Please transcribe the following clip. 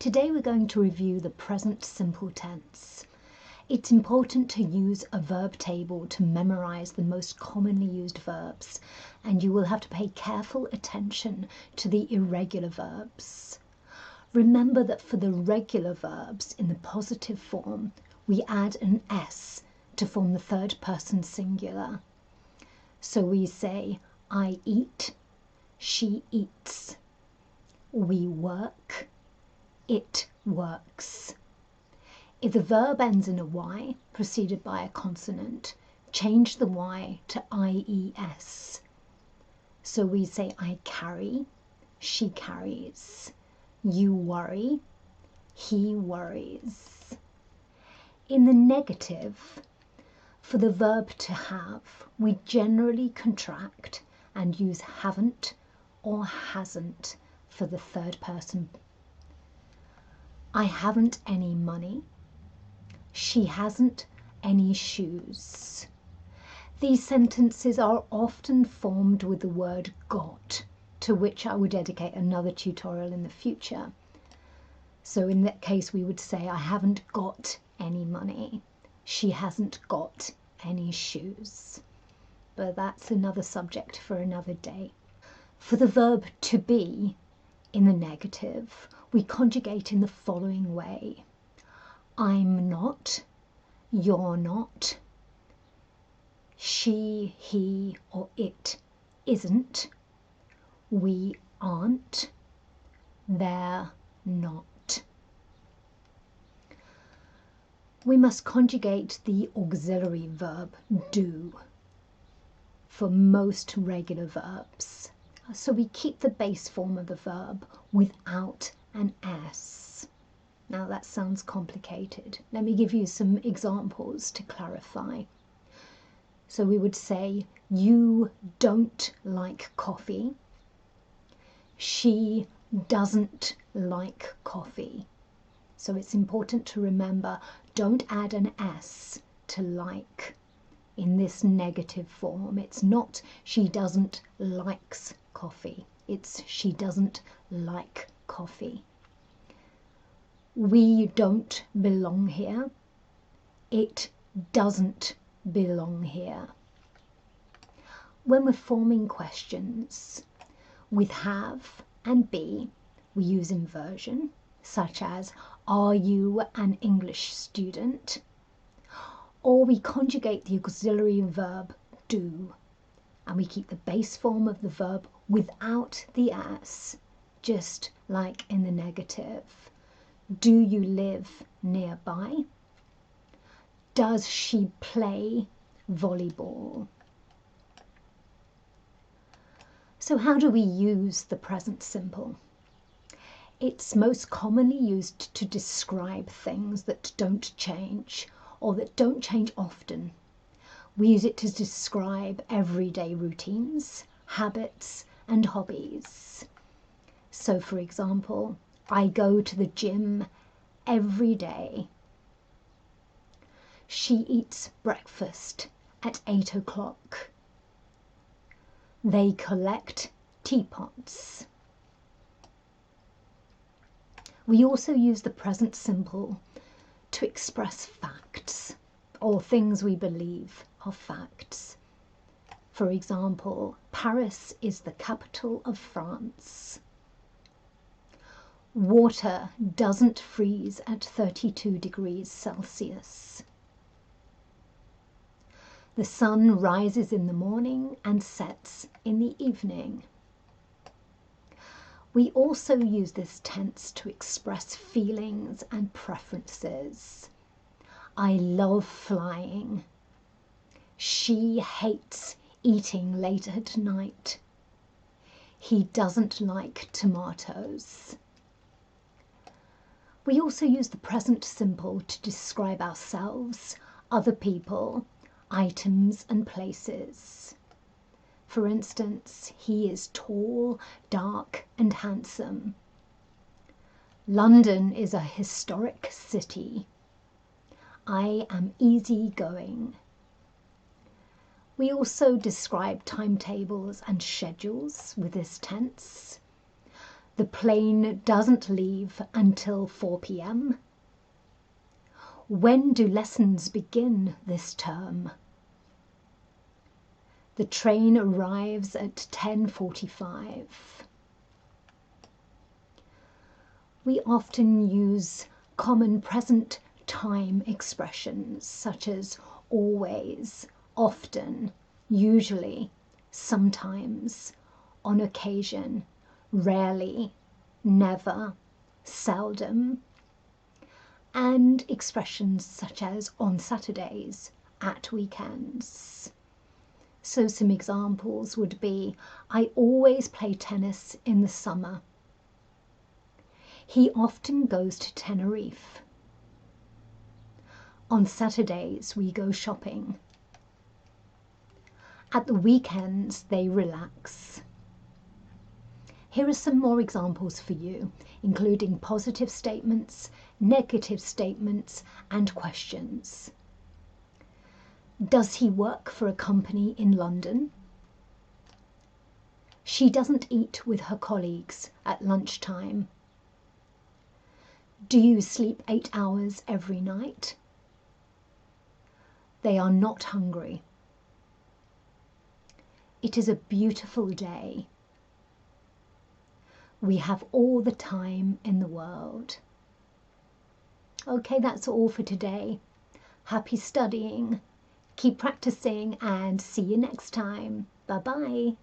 Today we're going to review the present simple tense. It's important to use a verb table to memorize the most commonly used verbs, and you will have to pay careful attention to the irregular verbs. Remember that for the regular verbs in the positive form, we add an S to form the third person singular. So we say, I eat, she eats, we work, it works. If the verb ends in a Y, preceded by a consonant, change the Y to IES. So we say, I carry, she carries, you worry, he worries. In the negative, for the verb to have, we generally contract and use haven't or hasn't for the third person. I haven't any money. She hasn't any shoes. These sentences are often formed with the word got, to which I will dedicate another tutorial in the future. So in that case we would say, I haven't got any money. She hasn't got any shoes. But that's another subject for another day. For the verb to be, in the negative, we conjugate in the following way. I'm not, you're not, she, he, or it isn't, we aren't, they're not. We must conjugate the auxiliary verb do for most regular verbs. So we keep the base form of the verb without an S. Now that sounds complicated. Let me give you some examples to clarify. So we would say, you don't like coffee. She doesn't like coffee. So it's important to remember, don't add an S to like in this negative form. It's not she doesn't likes coffee. It's she doesn't like coffee. We don't belong here. It doesn't belong here. When we're forming questions with have and be, we use inversion, such as, are you an English student? Or we conjugate the auxiliary verb do, and we keep the base form of the verb without the S, just like in the negative. Do you live nearby? Does she play volleyball? So how do we use the present simple? It's most commonly used to describe things that don't change or that don't change often. We use it to describe everyday routines, habits, and hobbies. So for example, I go to the gym every day. She eats breakfast at 8 o'clock. They collect teapots. We also use the present simple to express facts or things we believe are facts. For example, Paris is the capital of France. Water doesn't freeze at 32 degrees Celsius. The sun rises in the morning and sets in the evening. We also use this tense to express feelings and preferences. I love flying. She hates eating late at night. He doesn't like tomatoes. We also use the present simple to describe ourselves, other people, items and places. For instance, he is tall, dark and handsome. London is a historic city. I am easygoing. We also describe timetables and schedules with this tense. The plane doesn't leave until 4 p.m. When do lessons begin this term? The train arrives at 10:45. We often use common present time expressions such as always, often, usually, sometimes, on occasion, rarely, never, seldom, and expressions such as on Saturdays, at weekends. So some examples would be, I always play tennis in the summer. He often goes to Tenerife. On Saturdays we go shopping. At the weekends they relax. Here are some more examples for you, including positive statements, negative statements, and questions. Does he work for a company in London? She doesn't eat with her colleagues at lunchtime. Do you sleep 8 hours every night? They are not hungry. It is a beautiful day. We have all the time in the world. Okay, that's all for today. Happy studying. Keep practicing and see you next time. Bye-bye.